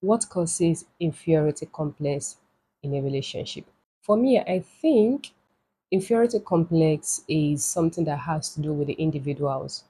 What causes inferiority complex in a relationship? For me, I think inferiority complex is something that has to do with the individuals.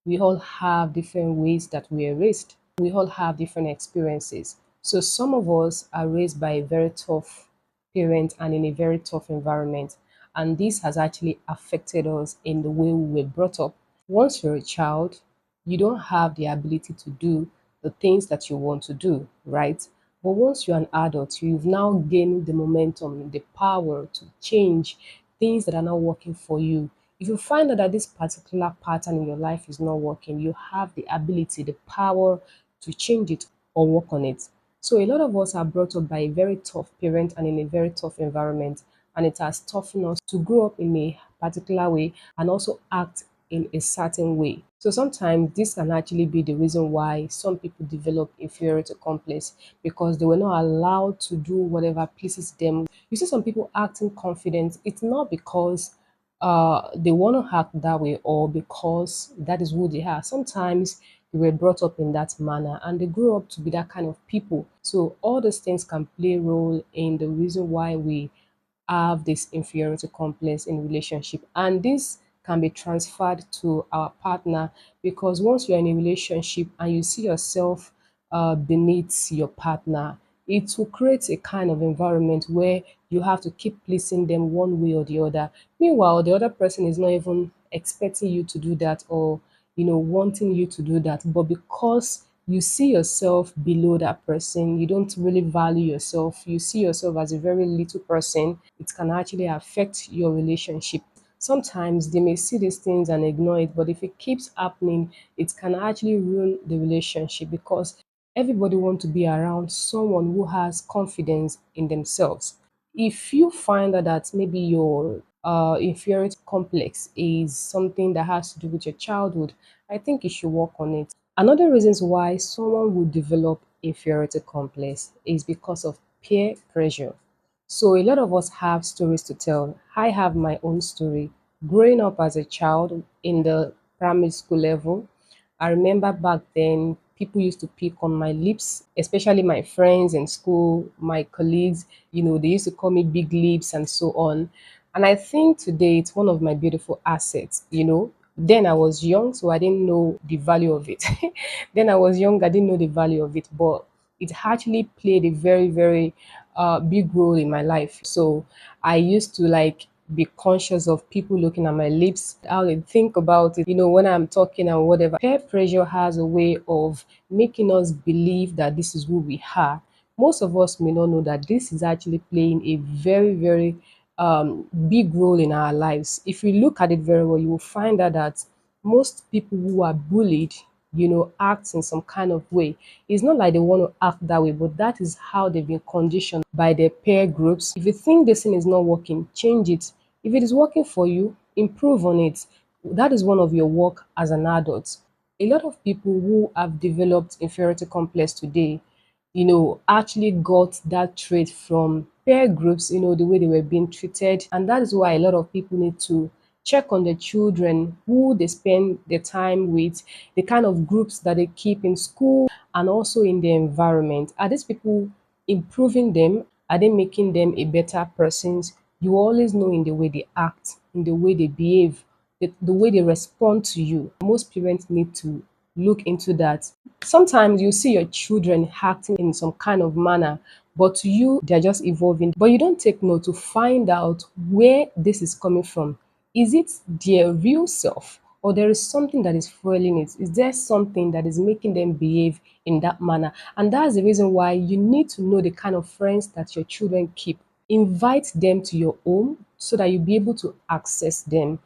We all have different ways that we are raised. We all have different experiences. So some of us are raised by a very tough parent and in a very tough environment. And this has actually affected us in the way we were brought up. Once you're a child, you don't have the ability to do the things that you want to do, right? But once you're an adult, you've now gained the momentum, the power to change things that are not working for you. If you find out that this particular pattern in your life is not working, you have the ability, the power to change it or work on it. So a lot of us are brought up by a very tough parent and in a very tough environment, and it has toughened us to grow up in a particular way and also act in a certain way. So sometimes this can actually be the reason why some people develop inferiority complex because they were not allowed to do whatever pleases them. You see some people acting confident. It's not because they want to act that way or because that is who they are. Sometimes they were brought up in that manner and they grew up to be that kind of people. So all those things can play a role in the reason why we have this inferiority complex in relationship, and this can be transferred to our partner because once you're in a relationship and you see yourself beneath your partner, it will create a kind of environment where you have to keep pleasing them one way or the other. Meanwhile, the other person is not even expecting you to do that or wanting you to do that, but because you see yourself below that person, you don't really value yourself, you see yourself as a very little person, it can actually affect your relationship. Sometimes they may see these things and ignore it, but if it keeps happening, it can actually ruin the relationship because everybody wants to be around someone who has confidence in themselves. If you find out that maybe your inferiority complex is something that has to do with your childhood, I think you should work on it. Another reasons why someone would develop inferiority complex is because of peer pressure. So a lot of us have stories to tell. I have my own story. Growing up as a child in the primary school level, I remember back then people used to pick on my lips, especially my friends in school, my colleagues, they used to call me big lips and so on. And I think today it's one of my beautiful assets. Then I was young, so I didn't know the value of it. Then I was young, I didn't know the value of it, but it actually played a very, very big role in my life. So I used to like be conscious of people looking at my lips, how they think about it, when I'm talking and whatever. Peer pressure has a way of making us believe that this is who we are. Most of us may not know that this is actually playing a very, very big role in our lives. If you look at it very well, you will find out that most people who are bullied, act in some kind of way. It's not like they want to act that way, but that is how they've been conditioned by their peer groups. If you think this thing is not working, change it. If it is working for you, improve on it. That is one of your work as an adult. A lot of people who have developed inferiority complex today, actually got that trait from peer groups, the way they were being treated. And that is why a lot of people need to check on their children, who they spend their time with, the kind of groups that they keep in school and also in the environment. Are these people improving them? Are they making them a better persons? You always know in the way they act, in the way they behave, the way they respond to you. Most parents need to look into that. Sometimes you see your children acting in some kind of manner, but to you, they're just evolving. But you don't take note to find out where this is coming from. Is it their real self? Or there is something that is fueling it? Is there something that is making them behave in that manner? And that's the reason why you need to know the kind of friends that your children keep. Invite them to your home so that you'll be able to access them.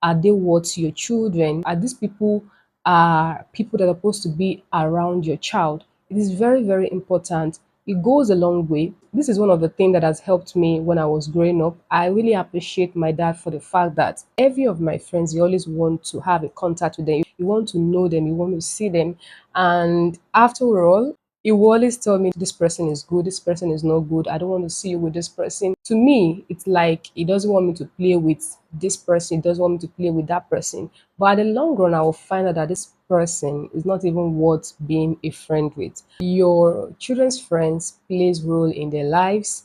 Are they what your children? Are these people are people that are supposed to be around your child? It is very, very important. It goes a long way. This is one of the things that has helped me when I was growing up. I really appreciate my dad for the fact that every of my friends, you always want to have a contact with them. You want to know them, you want to see them. And after all, He will always tell me this person is good, this person is not good. I don't want to see you with this person. To me, it's like he doesn't want me to play with this person, he doesn't want me to play with that person. But at the long run, I will find out that this person is not even worth being a friend with. Your children's friends plays role in their lives,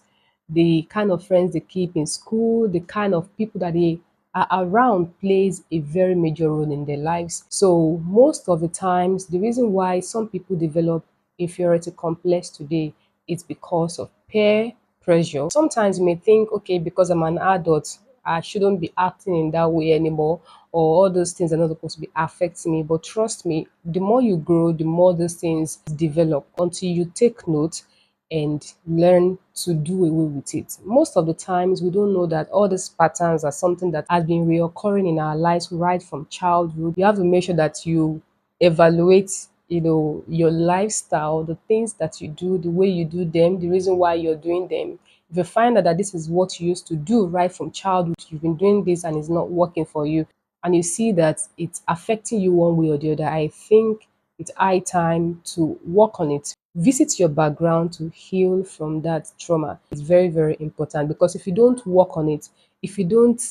the kind of friends they keep in school, the kind of people that they are around plays a very major role in their lives. So most of the times, the reason why some people develop inferiority complex today is because of peer pressure. Sometimes you may think, okay, because I'm an adult, I shouldn't be acting in that way anymore, or all those things are not supposed to be affecting me. But trust me, the more you grow, the more those things develop until you take note and learn to do away with it. Most of the times, we don't know that all these patterns are something that has been reoccurring in our lives right from childhood. You have to make sure that you evaluate, your lifestyle, the things that you do, the way you do them, the reason why you're doing them. If you find out that this is what you used to do right from childhood, you've been doing this and it's not working for you, and you see that it's affecting you one way or the other, I think it's high time to work on it. Visit your background to heal from that trauma. It's very, very important, because if you don't work on it, if you don't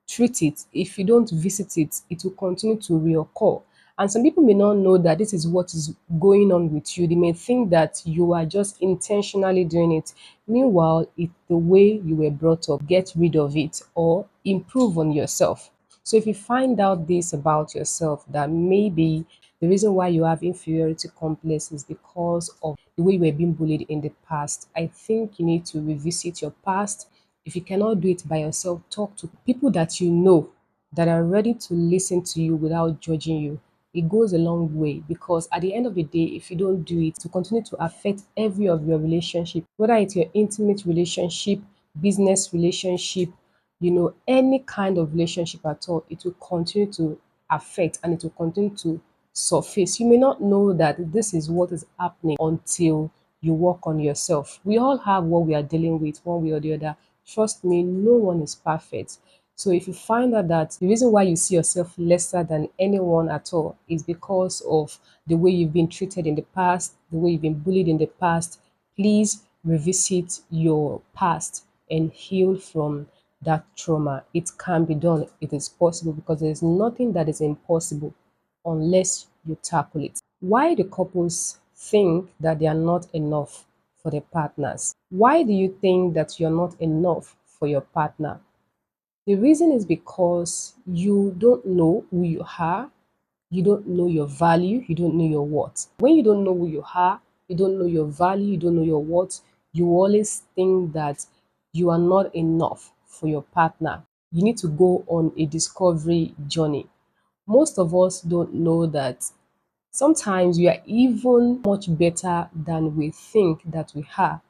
treat it, if you don't visit it, it will continue to reoccur. And some people may not know that this is what is going on with you. They may think that you are just intentionally doing it. Meanwhile, it's the way you were brought up. Get rid of it or improve on yourself. So if you find out this about yourself, that maybe the reason why you have inferiority complex is because of the way you were being bullied in the past, I think you need to revisit your past. If you cannot do it by yourself, talk to people that you know that are ready to listen to you without judging you. It goes a long way, because at the end of the day, if you don't do it, to continue to affect every of your relationship, whether it's your intimate relationship, business relationship, any kind of relationship at all, it will continue to affect, and it will continue to surface. You may not know that this is what is happening until you work on yourself. We all have what we are dealing with one way or the other. Trust me, no one is perfect. So if you find out that the reason why you see yourself lesser than anyone at all is because of the way you've been treated in the past, the way you've been bullied in the past, please revisit your past and heal from that trauma. It can be done. It is possible, because there is nothing that is impossible unless you tackle it. Why do couples think that they are not enough for their partners? Why do you think that you're not enough for your partner? The reason is because you don't know who you are, you don't know your value, you don't know your worth. When you don't know who you are, you don't know your value, you don't know your worth, you always think that you are not enough for your partner. You need to go on a discovery journey. Most of us don't know that sometimes we are even much better than we think that we are.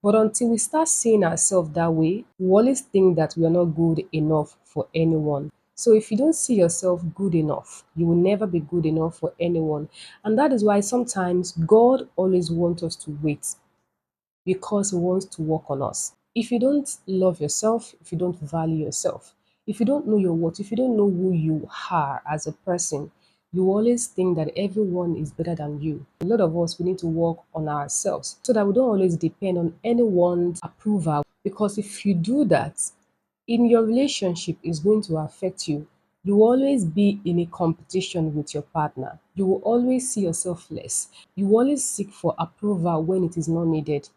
But until we start seeing ourselves that way, we always think that we are not good enough for anyone. So if you don't see yourself good enough, you will never be good enough for anyone. And that is why sometimes God always wants us to wait, because He wants to work on us. If you don't love yourself, if you don't value yourself, if you don't know your worth, if you don't know who you are as a person, you always think that everyone is better than you. A lot of us, we need to work on ourselves so that we don't always depend on anyone's approval. Because if you do that, in your relationship, is going to affect you. You will always be in a competition with your partner. You will always see yourself less. You will always seek for approval when it is not needed.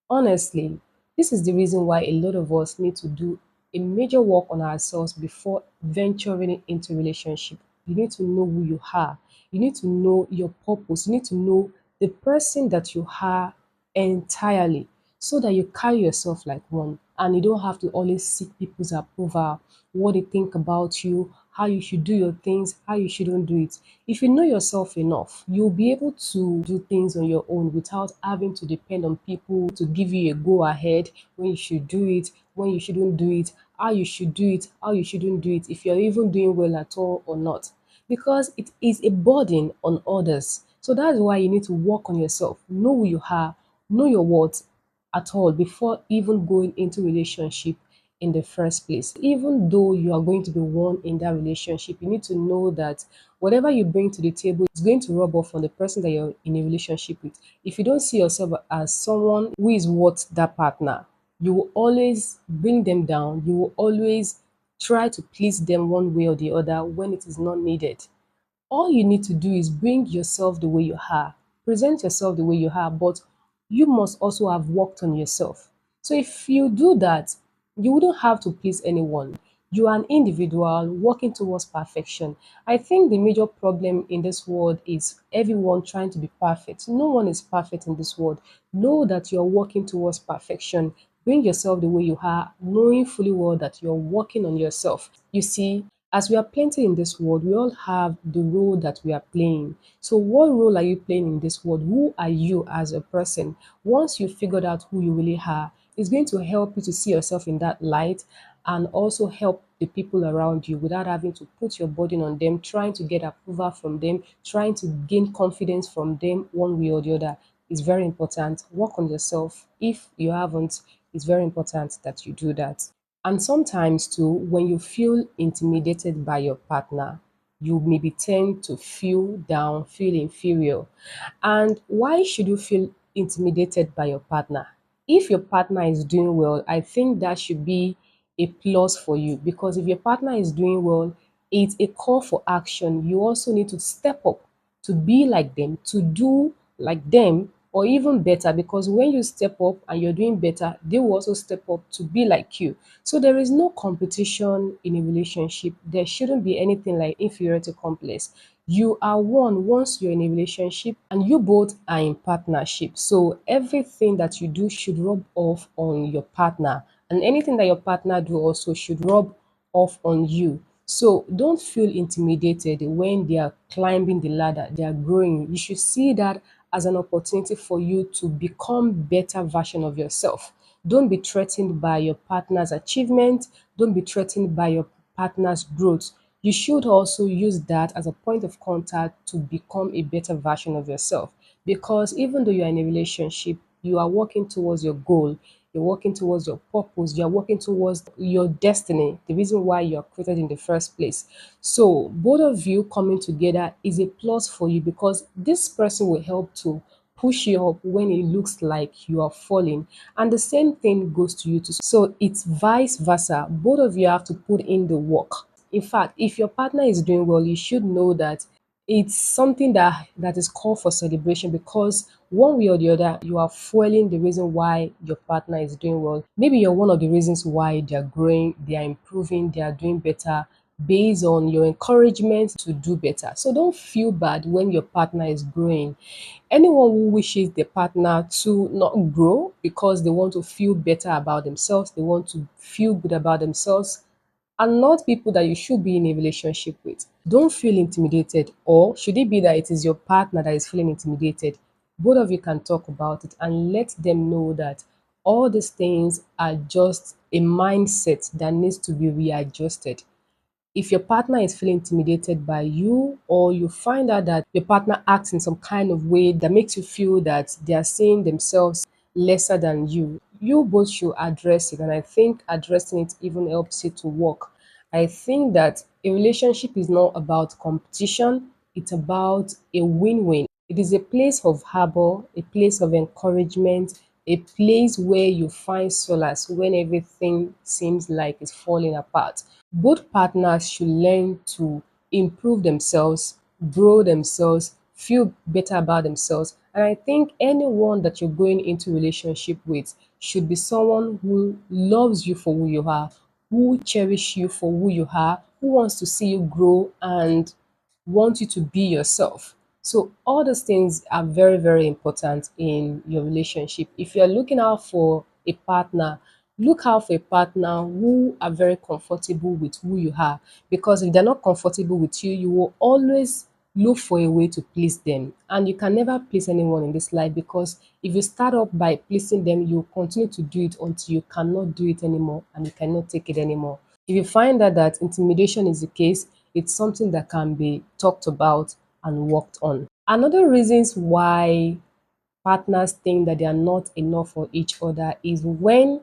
Honestly, this is the reason why a lot of us need to do a major work on ourselves before venturing into relationship. You need to know who you are. You need to know your purpose. You need to know the person that you are entirely, so that you carry yourself like one, and you don't have to always seek people's approval, what they think about you, how you should do your things, how you shouldn't do it. If you know yourself enough, you'll be able to do things on your own without having to depend on people to give you a go ahead when you should do it, when you shouldn't do it, how you should do it, how you shouldn't do it, if you're even doing well at all or not, because it is a burden on others. So that's why you need to work on yourself, know who you are, know your worth at all before even going into relationship in the first place. Even though you are going to be one in that relationship, you need to know that whatever you bring to the table is going to rub off on the person that you're in a relationship with. If you don't see yourself as someone who is worth that partner, you will always bring them down. You will always try to please them one way or the other when it is not needed. All you need to do is bring yourself the way you are, present yourself the way you are, but you must also have worked on yourself. So if you do that, you wouldn't have to please anyone. You are an individual working towards perfection. I think the major problem in this world is everyone trying to be perfect. No one is perfect in this world. Know that you're working towards perfection. Bring yourself the way you are, knowing fully well that you're working on yourself. You see, as we are plenty in this world, we all have the role that we are playing. So, what role are you playing in this world? Who are you as a person? Once you figured out who you really are, it's going to help you to see yourself in that light and also help the people around you without having to put your burden on them, trying to get approval from them, trying to gain confidence from them one way or the other. Is very important. Work on yourself. If you haven't, it's very important that you do that. And sometimes too, when you feel intimidated by your partner, you maybe tend to feel down, feel inferior. And why should you feel intimidated by your partner? If your partner is doing well, I think that should be a plus for you, because if your partner is doing well, it's a call for action. You also need to step up to be like them, to do like them, or even better, because when you step up and you're doing better, they will also step up to be like you. So there is no competition in a relationship. There shouldn't be anything like inferiority complex. You are one once you're in a relationship and you both are in partnership. So everything that you do should rub off on your partner, and anything that your partner do also should rub off on you. So don't feel intimidated when they are climbing the ladder, they are growing. You should see that as an opportunity for you to become better version of yourself. Don't be threatened by your partner's achievement. Don't be threatened by your partner's growth. You should also use that as a point of contact to become a better version of yourself. Because even though you're in a relationship, you are working towards your goal, you're working towards your purpose, you're working towards your destiny, the reason why you're created in the first place. So, both of you coming together is a plus for you, because this person will help to push you up when it looks like you are falling. And the same thing goes to you too. So, it's vice versa. Both of you have to put in the work. In fact, if your partner is doing well, you should know that it's something that is called for celebration, because one way or the other you are fueling the reason why your partner is doing well. Maybe you're one of the reasons why they're growing, they are improving, they are doing better based on your encouragement to do better. So don't feel bad when your partner is growing. Anyone who wishes their partner to not grow because they want to feel better about themselves, they want to feel good about themselves, and not people that you should be in a relationship with. Don't feel intimidated, or should it be that it is your partner that is feeling intimidated? Both of you can talk about it and let them know that all these things are just a mindset that needs to be readjusted. If your partner is feeling intimidated by you, or you find out that your partner acts in some kind of way that makes you feel that they are seeing themselves lesser than you both should address it. And I think addressing it even helps it to work. I think that a relationship is not about competition, it's about a win-win. It is a place of harbor, a place of encouragement, a place where you find solace when everything seems like it's falling apart. Both partners should learn to improve themselves, grow themselves, feel better about themselves. And I think anyone that you're going into relationship with should be someone who loves you for who you are, who cherish you for who you are, who wants to see you grow and want you to be yourself. So all those things are very, very important in your relationship. If you're looking out for a partner, look out for a partner who are very comfortable with who you are. Because if they're not comfortable with you, you will always look for a way to please them. And you can never please anyone in this life, because if you start up by pleasing them, you continue to do it until you cannot do it anymore and you cannot take it anymore. If you find that intimidation is the case, it's something that can be talked about and worked on. Another reasons why partners think that they are not enough for each other is when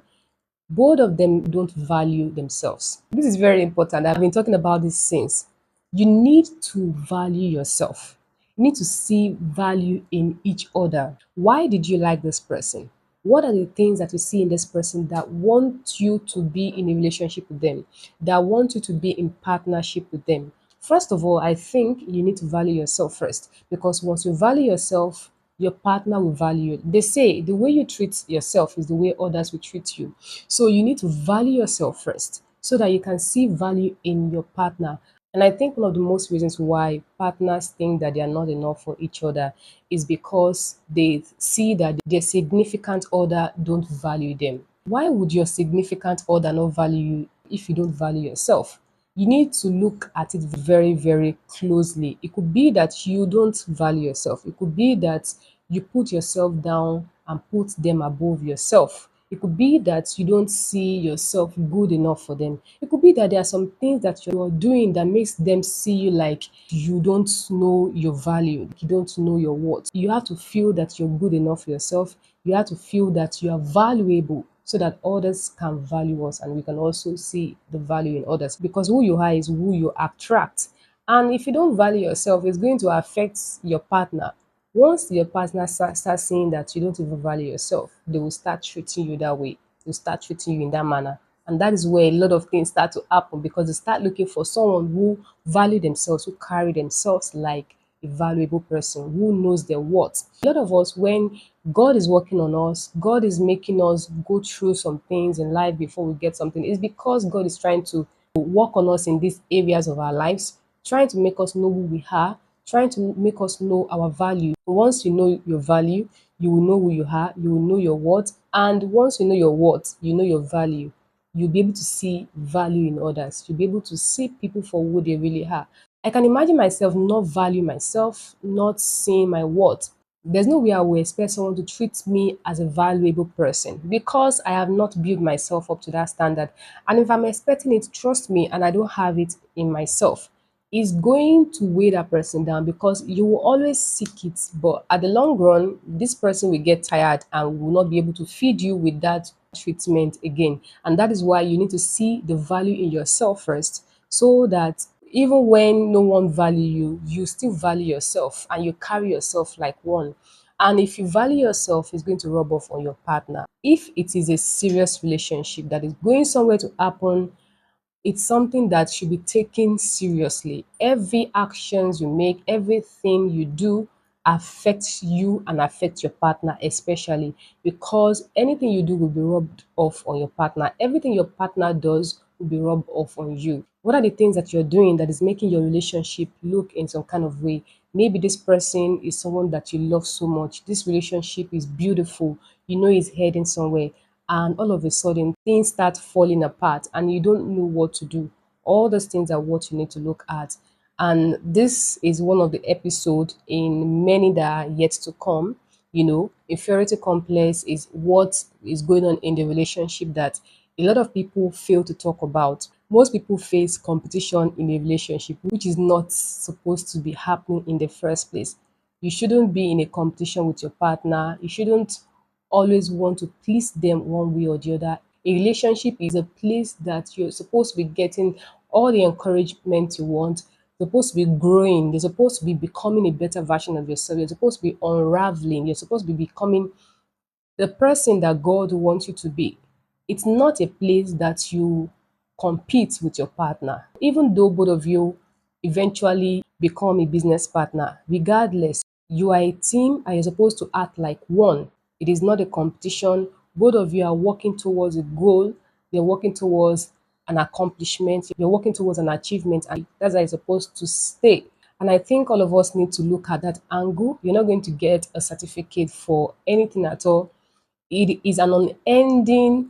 Both of them don't value themselves. This is very important. I've been talking about this since. You need to value yourself. You need to see value in each other. Why did you like this person? What are the things that you see in this person that want you to be in a relationship with them, that want you to be in partnership with them? First of all, I think you need to value yourself first, because once you value yourself, your partner will value you. They say the way you treat yourself is the way others will treat you. So you need to value yourself first so that you can see value in your partner. And I think one of the most reasons why partners think that they are not enough for each other is because they see that their significant other don't value them. Why would your significant other not value you if you don't value yourself? You need to look at it very, very closely. It could be that you don't value yourself. It could be that you put yourself down and put them above yourself. It could be that you don't see yourself good enough for them. It could be that there are some things that you're doing that makes them see you like you don't know your value, you don't know your worth. You have to feel that you're good enough for yourself. You have to feel that you are valuable so that others can value us and we can also see the value in others, because who you are is who you attract. And if you don't value yourself, it's going to affect your partner. Once your partner starts seeing that you don't even value yourself, they will start treating you that way. They'll start treating you in that manner. And that is where a lot of things start to happen, because they start looking for someone who value themselves, who carry themselves like a valuable person, who knows their worth. A lot of us, when God is working on us, God is making us go through some things in life before we get something, it's because God is trying to work on us in these areas of our lives, trying to make us know who we are, trying to make us know our value. Once you know your value, you will know who you are, you will know your worth, and once you know your worth, you know your value. You'll be able to see value in others. You'll be able to see people for who they really are. I can imagine myself not value myself, not seeing my worth. There's no way I will expect someone to treat me as a valuable person because I have not built myself up to that standard. And if I'm expecting it, trust me, and I don't have it in myself, it's going to weigh that person down because you will always seek it. But at the long run, this person will get tired and will not be able to feed you with that treatment again. And that is why you need to see the value in yourself first, so that even when no one value you, you still value yourself and you carry yourself like one. And if you value yourself, it's going to rub off on your partner. If it is a serious relationship that is going somewhere to happen, it's something that should be taken seriously. Every actions you make, everything you do affects you and affects your partner especially, because anything you do will be rubbed off on your partner. Everything your partner does will be rubbed off on you. What are the things that you're doing that is making your relationship look in some kind of way? Maybe this person is someone that you love so much. This relationship is beautiful. You know it's heading somewhere, and all of a sudden things start falling apart and you don't know what to do. All those things are what you need to look at. And this is one of the episodes in many that are yet to come. Inferiority complex is what is going on in the relationship that a lot of people fail to talk about. Most people face competition in a relationship, which is not supposed to be happening in the first place. You shouldn't be in a competition with your partner. You shouldn't always want to please them one way or the other. A relationship is a place that you're supposed to be getting all the encouragement you want. You're supposed to be growing. You're supposed to be becoming a better version of yourself. You're supposed to be unraveling. You're supposed to be becoming the person that God wants you to be. It's not a place that you compete with your partner. Even though both of you eventually become a business partner, regardless, you are a team and you're supposed to act like one. It is not a competition. Both of you are working towards a goal. You're working towards an accomplishment. You're working towards an achievement, and that's how it's supposed to stay. And I think all of us need to look at that angle. You're not going to get a certificate for anything at all. It is an unending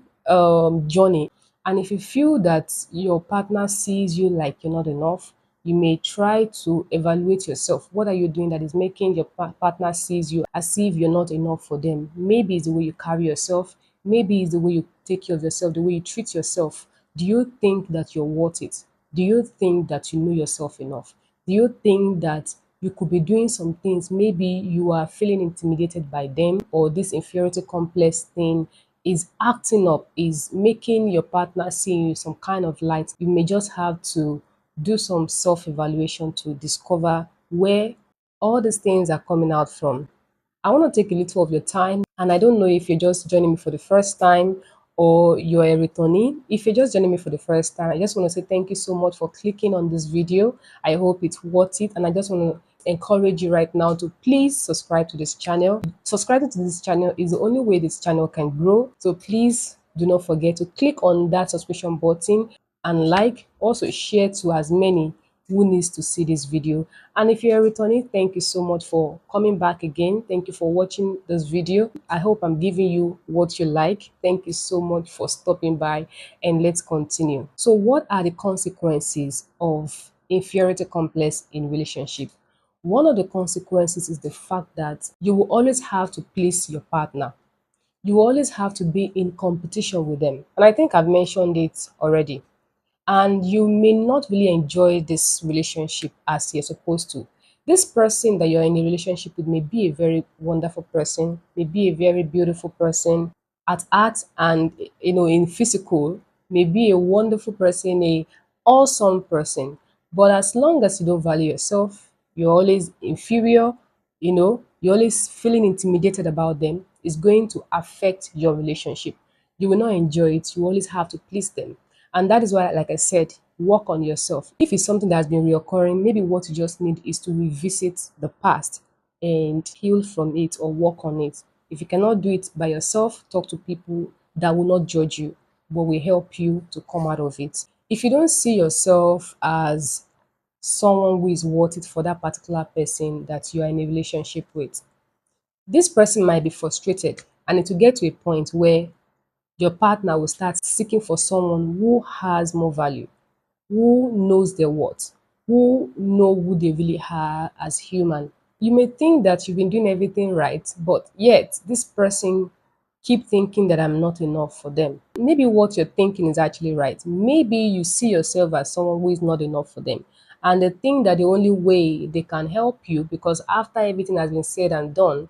journey. And if you feel that your partner sees you like you're not enough, you may try to evaluate yourself. What are you doing that is making your partner sees you as if you're not enough for them? Maybe it's the way you carry yourself. Maybe it's the way you take care of yourself, the way you treat yourself. Do you think that you're worth it? Do you think that you know yourself enough? Do you think that you could be doing some things? Maybe you are feeling intimidated by them, or this inferiority complex thing is acting up, is making your partner see you some kind of light, you may just have to do some self-evaluation to discover where all these things are coming out from. I want to take a little of your time, and I don't know if you're just joining me for the first time or you're a returnee. If you're just joining me for the first time, I just want to say thank you so much for clicking on this video. I hope it's worth it, and I just want to encourage you right now to please subscribe to this channel. Subscribing to this channel is the only way this channel can grow. So please do not forget to click on that subscription button and like, also share to as many who needs to see this video. And if you're returning, thank you so much for coming back again. Thank you for watching this video. I hope I'm giving you what you like. Thank you so much for stopping by, and let's continue. So what are the consequences of inferiority complex in relationship? One of the consequences is the fact that you will always have to please your partner. You always have to be in competition with them. And I think I've mentioned it already, and you may not really enjoy this relationship as you're supposed to. This person that you're in a relationship with may be a very wonderful person, may be a very beautiful person at heart, and in physical, may be a wonderful person, a awesome person. But as long as you don't value yourself, you're always inferior, you're always feeling intimidated about them, it's going to affect your relationship. You will not enjoy it. You always have to please them. And that is why, like I said, work on yourself. If it's something that's been reoccurring, maybe what you just need is to revisit the past and heal from it or work on it. If you cannot do it by yourself, talk to people that will not judge you, but will help you to come out of it. If you don't see yourself as someone who is worth it for that particular person that you are in a relationship with, this person might be frustrated, and it will get to a point where your partner will start seeking for someone who has more value, who knows their worth, who know who they really are as human. You may think that you've been doing everything right, but yet this person keep thinking that I'm not enough for them. Maybe what you're thinking is actually right. Maybe you see yourself as someone who is not enough for them. And they think that the only way they can help you, because after everything has been said and done,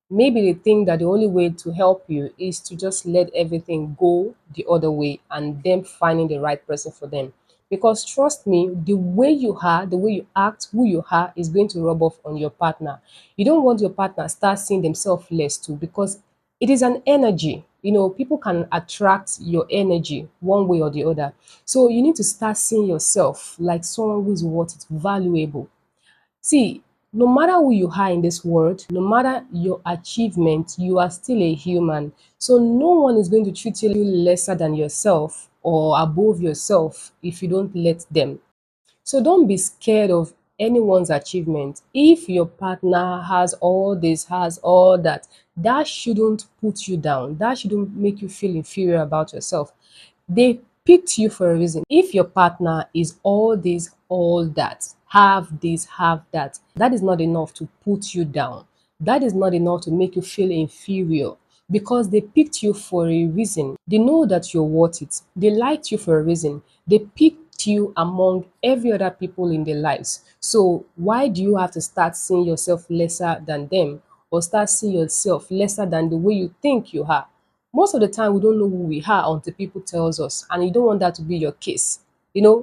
maybe they think that the only way to help you is to just let everything go the other way and them finding the right person for them. Because trust me, the way you are, the way you act, who you are is going to rub off on your partner. You don't want your partner start seeing themselves less too, because it is an energy. People can attract your energy one way or the other. So you need to start seeing yourself like someone who is worth it, valuable. See, no matter who you are in this world, no matter your achievement, you are still a human. So no one is going to treat you lesser than yourself or above yourself if you don't let them. So don't be scared of anyone's achievement. If your partner has all this, has all that, that shouldn't put you down. That shouldn't make you feel inferior about yourself. They picked you for a reason. If your partner is all this, all that, have this, have that, that is not enough to put you down. That is not enough to make you feel inferior, because they picked you for a reason. They know that you're worth it. They liked you for a reason. They picked you among every other people in their lives. So why do you have to start seeing yourself lesser than them, or start seeing yourself lesser than the way you think you are? Most of the time we don't know who we are until people tells us, and you don't want that to be your case.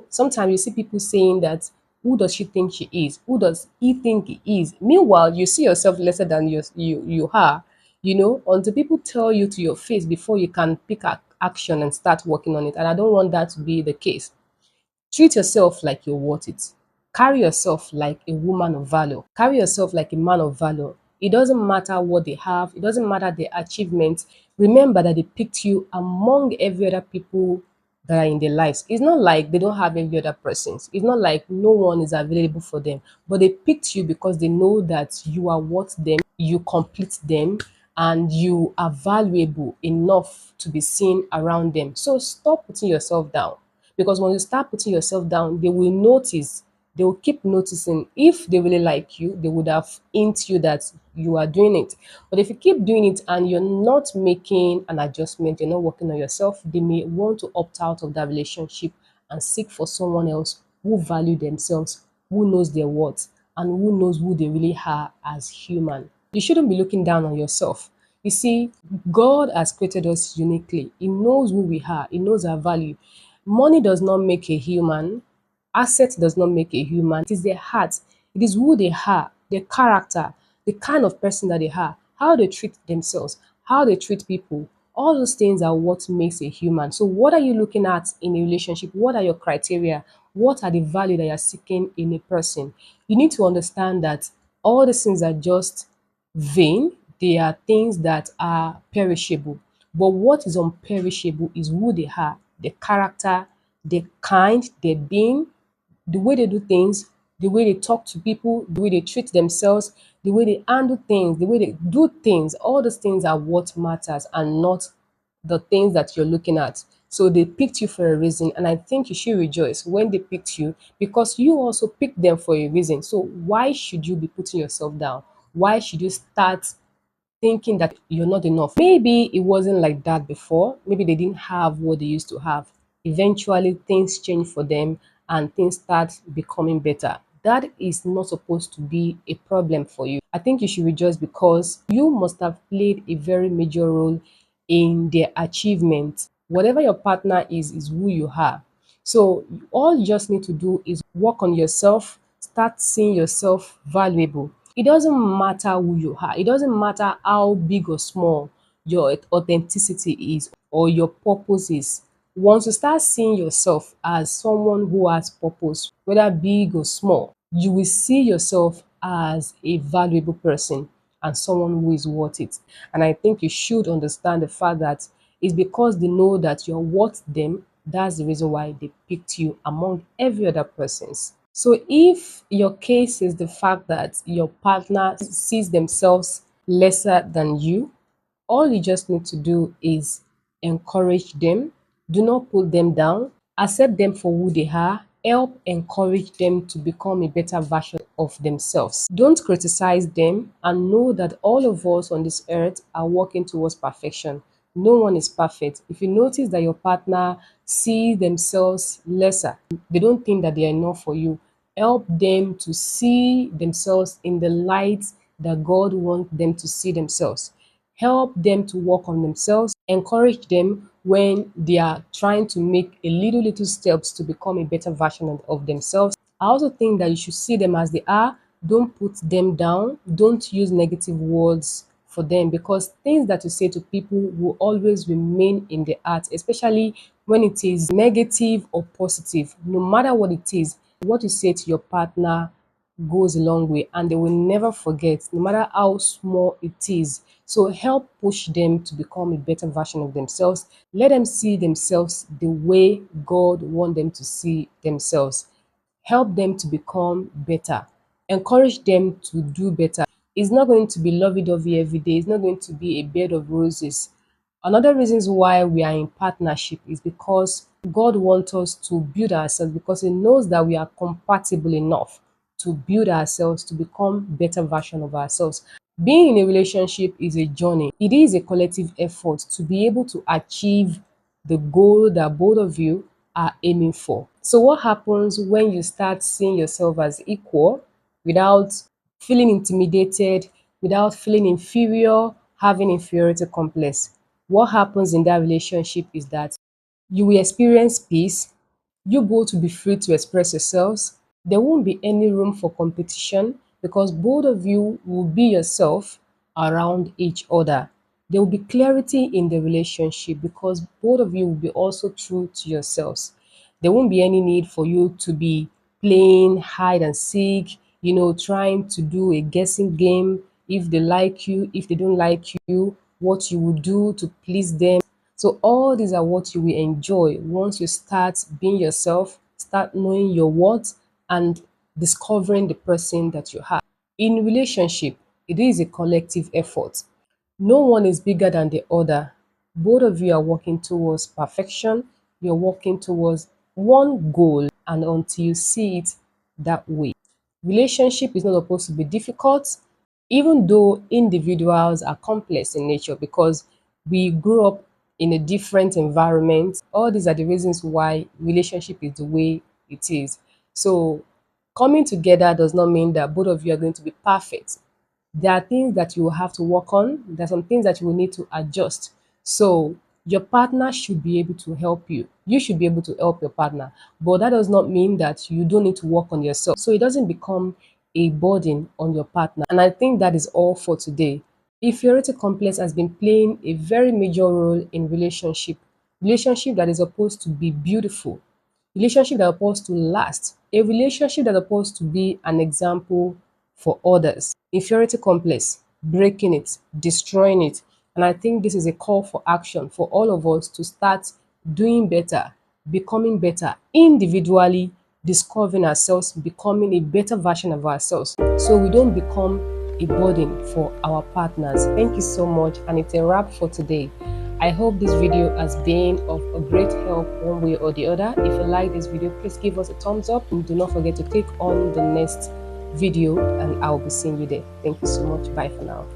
Sometimes you see people saying that, who does she think she is? Who does he think he is? Meanwhile, you see yourself lesser than you are, until people tell you to your face before you can pick action and start working on it. And I don't want that to be the case. Treat yourself like you're worth it. Carry yourself like a woman of value. Carry yourself like a man of value. It doesn't matter what they have. It doesn't matter their achievements. Remember that they picked you among every other people that are in their lives. It's not like they don't have every other persons. It's not like no one is available for them. But they picked you because they know that you are worth them, you complete them, and you are valuable enough to be seen around them. So stop putting yourself down. Because when you start putting yourself down, they will notice. They will keep noticing. If they really like you, they would have hint you that you are doing it. But if you keep doing it and you're not making an adjustment, you're not working on yourself, they may want to opt out of that relationship and seek for someone else who value themselves, who knows their worth, and who knows who they really are as human. You shouldn't be looking down on yourself. You see, God has created us uniquely. He knows who we are, He knows our value. Money does not make a human, asset does not make a human. It is their heart, it is who they are, their character, the kind of person that they are, how they treat themselves, how they treat people. All those things are what makes a human. So, what are you looking at in a relationship? What are your criteria? What are the value that you're seeking in a person? You need to understand that all these things are just vain. They are things that are perishable. But what is unperishable is who they are, the character, the kind, their being, the way they do things, the way they talk to people, the way they treat themselves, the way they handle things, the way they do things. All those things are what matters and not the things that you're looking at. So they picked you for a reason, and I think you should rejoice when they picked you because you also picked them for a reason. So why should you be putting yourself down? Why should you start thinking that you're not enough? Maybe it wasn't like that before. Maybe they didn't have what they used to have. Eventually, things change for them and things start becoming better. That is not supposed to be a problem for you. I think you should rejoice because you must have played a very major role in their achievement. Whatever your partner is who you are. So all you just need to do is work on yourself, start seeing yourself valuable. It doesn't matter who you are. It doesn't matter how big or small your authenticity is or your purpose is. Once you start seeing yourself as someone who has purpose, whether big or small, you will see yourself as a valuable person and someone who is worth it. And I think you should understand the fact that it's because they know that you're worth them. That's the reason why they picked you among every other persons. So if your case is the fact that your partner sees themselves lesser than you, all you just need to do is encourage them. Do not put them down. Accept them for who they are. Help encourage them to become a better version of themselves. Don't criticize them and know that all of us on this earth are working towards perfection. No one is perfect. If you notice that your partner see themselves lesser, they don't think that they are enough for you, help them to see themselves in the light that God wants them to see themselves. Help them to work on themselves, encourage them when they are trying to make a little steps to become a better version of themselves. I also think that you should see them as they are. Don't put them down. Don't use negative words for them because things that you say to people will always remain in the heart, especially when it is negative or positive. No matter what it is, what you say to your partner goes a long way and they will never forget, no matter how small it is. So help push them to become a better version of themselves. Let them see themselves the way God wants them to see themselves. Help them to become better. Encourage them to do better. It's not going to be lovey-dovey every day. It's not going to be a bed of roses. Another reasons why we are in partnership is because God wants us to build ourselves because He knows that we are compatible enough to build ourselves to become better version of ourselves. Being in a relationship is a journey. It is a collective effort to be able to achieve the goal that both of you are aiming for. So what happens when you start seeing yourself as equal without feeling intimidated, without feeling inferior, having inferiority complex? What happens in that relationship is that you will experience peace. You both will be free to express yourselves. There won't be any room for competition because both of you will be yourself around each other. There will be clarity in the relationship because both of you will be also true to yourselves. There won't be any need for you to be playing hide and seek, trying to do a guessing game if they like you, if they don't like you, what you will do to please them. So all these are what you will enjoy once you start being yourself, start knowing your worth and discovering the person that you are. In relationship, it is a collective effort. No one is bigger than the other. Both of you are working towards perfection. You're working towards one goal and until you see it that way. Relationship is not supposed to be difficult, even though individuals are complex in nature because we grew up in a different environment. All these are the reasons why relationship is the way it is. So coming together does not mean that both of you are going to be perfect. there are things that you will have to work on. There are some things that you will need to adjust. So your partner should be able to help you. You should be able to help your partner. But that does not mean that you don't need to work on yourself. So it doesn't become a burden on your partner. And I think that is all for today. Inferiority complex has been playing a very major role in relationship that is supposed to be beautiful, relationship that is supposed to last, a relationship that is supposed to be an example for others. Inferiority complex, breaking it, destroying it. And I think this is a call for action for all of us to start doing better, becoming better individually, discovering ourselves, becoming a better version of ourselves so we don't become a burden for our partners. Thank you so much, and it's a wrap for today. I hope this video has been of a great help one way or the other. If you like this video, please give us a thumbs up and do not forget to click on the next video, and I'll be seeing you there. Thank you so much. Bye for now.